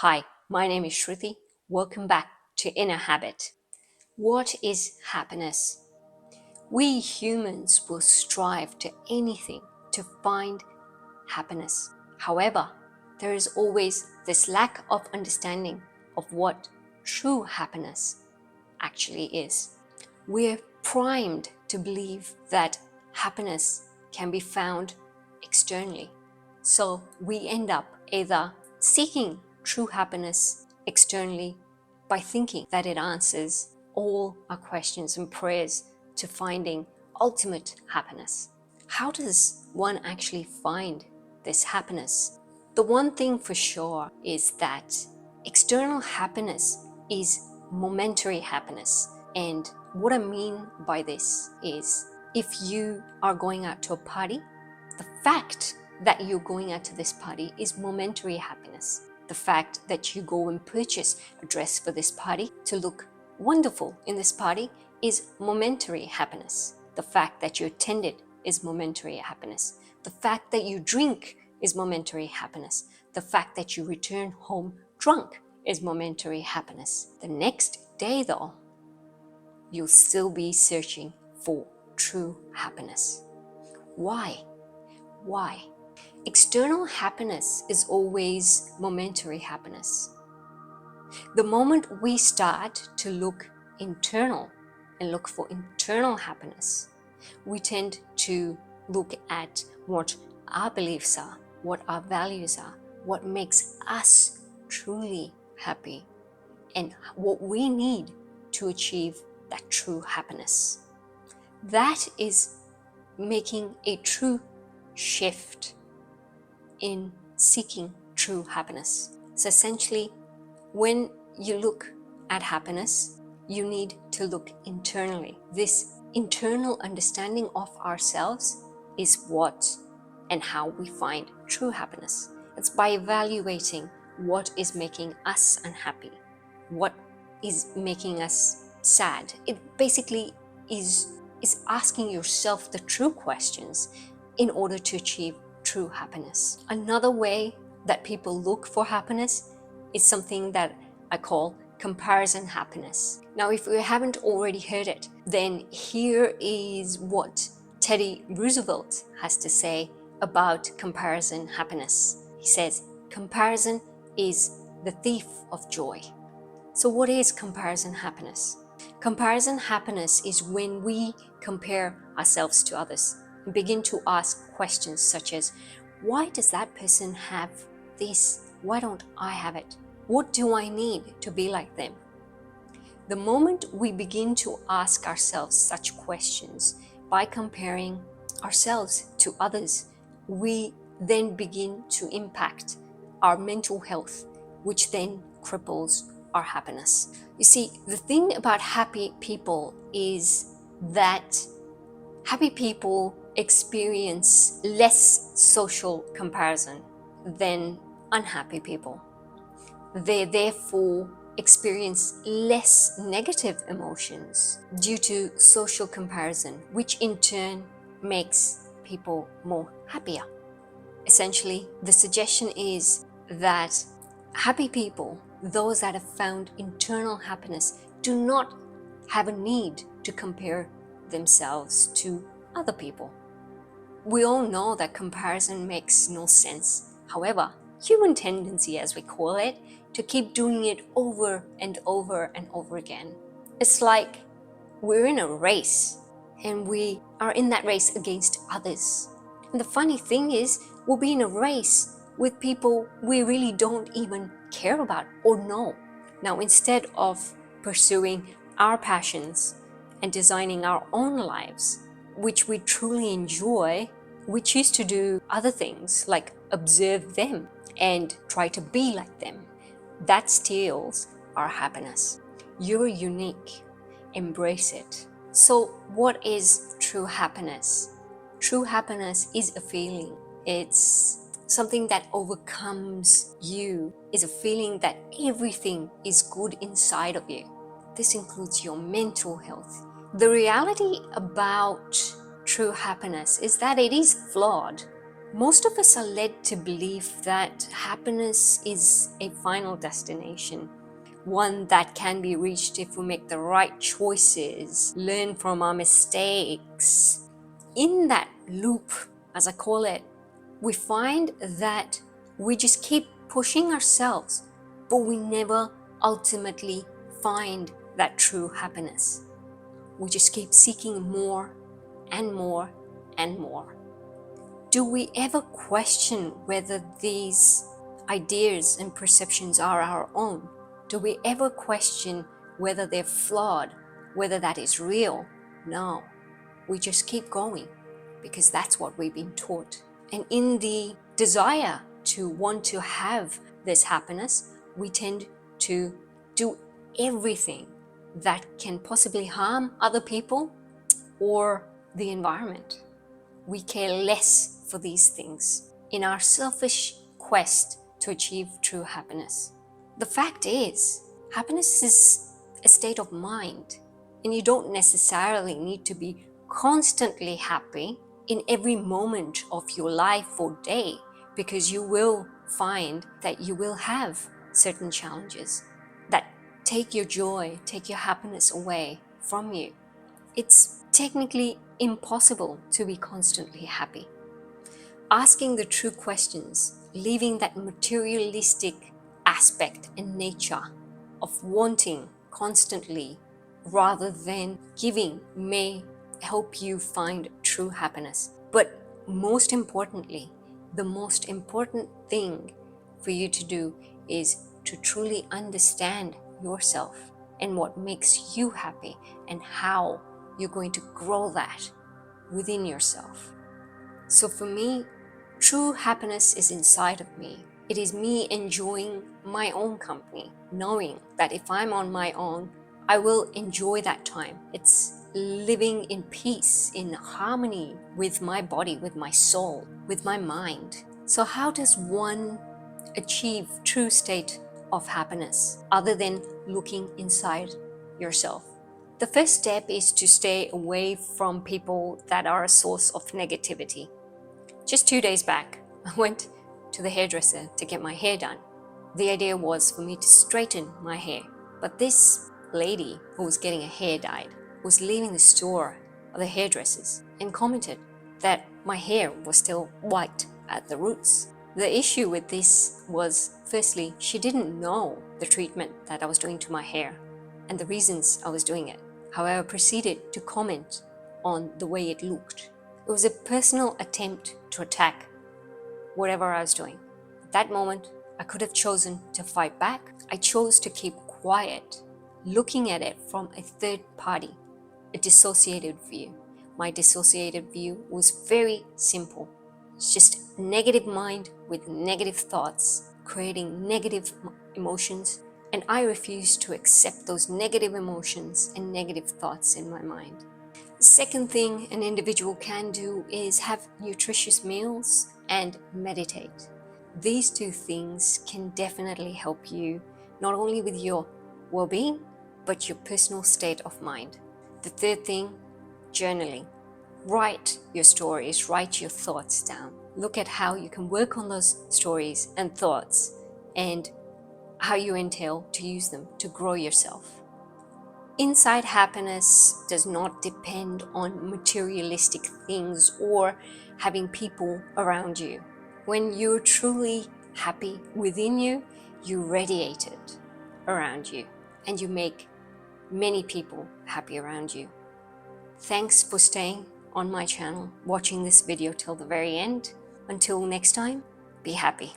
Hi, my name is Shruti. Welcome back to Inner Habit. What is happiness? We humans will strive to anything to find happiness. However, there is always this lack of understanding of what true happiness actually is. We're primed to believe that happiness can be found externally. So we end up either seeking true happiness externally by thinking that it answers all our questions and prayers to finding ultimate happiness. How does one actually find this happiness? The one thing for sure is that external happiness is momentary happiness. And what I mean by this is if you are going out to a party, the fact that you're going out to this party is momentary happiness. The fact that you go and purchase a dress for this party to look wonderful in this party is momentary happiness. The fact that you attended is momentary happiness. The fact that you drink is momentary happiness. The fact that you return home drunk is momentary happiness. The next day, though, you'll still be searching for true happiness. Why? Why? External happiness is always momentary happiness. The moment we start to look internal and look for internal happiness, we tend to look at what our beliefs are, what our values are, what makes us truly happy, and what we need to achieve that true happiness. That is making a true shift in seeking true happiness. So essentially, when you look at happiness, you need to look internally. This internal understanding of ourselves is what and how we find true happiness. It's by evaluating what is making us unhappy, what is making us sad. It basically is asking yourself the true questions in order to achieve true happiness. Another way that people look for happiness is something that I call comparison happiness. Now, if you haven't already heard it, then here is what Teddy Roosevelt has to say about comparison happiness. He says, comparison is the thief of joy. So what is comparison happiness? Comparison happiness is when we compare ourselves to others and begin to ask questions such as, why does that person have this? Why don't I have it? What do I need to be like them? The moment we begin to ask ourselves such questions by comparing ourselves to others, we then begin to impact our mental health, which then cripples our happiness. You see, the thing about happy people is that happy people experience less social comparison than unhappy people. They therefore experience less negative emotions due to social comparison, which in turn makes people more happier. Essentially, the suggestion is that happy people, those that have found internal happiness, do not have a need to compare themselves to other people. We all know that comparison makes no sense. However, human tendency, as we call it, to keep doing it over and over and over again. It's like we're in a race and we are in that race against others. And the funny thing is, we'll be in a race with people we really don't even care about or know. Now, instead of pursuing our passions and designing our own lives, which we truly enjoy, we choose to do other things like observe them and try to be like them. That steals our happiness. You're unique. Embrace it. So what is true happiness? True happiness is a feeling. It's something that overcomes you. It's a feeling that everything is good inside of you. This includes your mental health. The reality about true happiness is that it is flawed. Most of us are led to believe that happiness is a final destination, one that can be reached if we make the right choices, learn from our mistakes. In that loop, as I call it, we find that we just keep pushing ourselves, but we never ultimately find that true happiness. We just keep seeking more and more and more. Do we ever question whether these ideas and perceptions are our own? Do we ever question whether they're flawed, whether that is real? No, we just keep going because that's what we've been taught. And in the desire to want to have this happiness, we tend to do everything that can possibly harm other people or the environment. We care less for these things in our selfish quest to achieve true happiness. The fact is, happiness is a state of mind, and you don't necessarily need to be constantly happy in every moment of your life or day, because you will find that you will have certain challenges that take your joy, take your happiness away from you. It's technically impossible to be constantly happy. Asking the true questions, leaving that materialistic aspect and nature of wanting constantly rather than giving may help you find true happiness. But most importantly, the most important thing for you to do is to truly understand yourself and what makes you happy and how you're going to grow that within yourself. So for me, true happiness is inside of me. It is me enjoying my own company, knowing that if I'm on my own, I will enjoy that time. It's living in peace, in harmony with my body, with my soul, with my mind. So how does one achieve true state of happiness other than looking inside yourself? The first step is to stay away from people that are a source of negativity. Just 2 days back, I went to the hairdresser to get my hair done. The idea was for me to straighten my hair, but this lady who was getting a hair dyed was leaving the store of the hairdressers and commented that my hair was still white at the roots. The issue with this was, firstly, she didn't know the treatment that I was doing to my hair and the reasons I was doing it. However, proceeded to comment on the way it looked. It was a personal attempt to attack whatever I was doing. At that moment, I could have chosen to fight back. I chose to keep quiet, looking at it from a third party, a dissociated view. My dissociated view was very simple. It's just a negative mind with negative thoughts, creating negative emotions, and I refused to accept those negative emotions and negative thoughts in my mind. The second thing an individual can do is have nutritious meals and meditate. These two things can definitely help you not only with your well-being, but your personal state of mind. The third thing, journaling. Write your stories, write your thoughts down. Look at how you can work on those stories and thoughts and how you entail to use them to grow yourself. Inside happiness does not depend on materialistic things or having people around you. When you're truly happy within you, you radiate it around you and you make many people happy around you. Thanks for staying on my channel, watching this video till the very end. Until next time, be happy.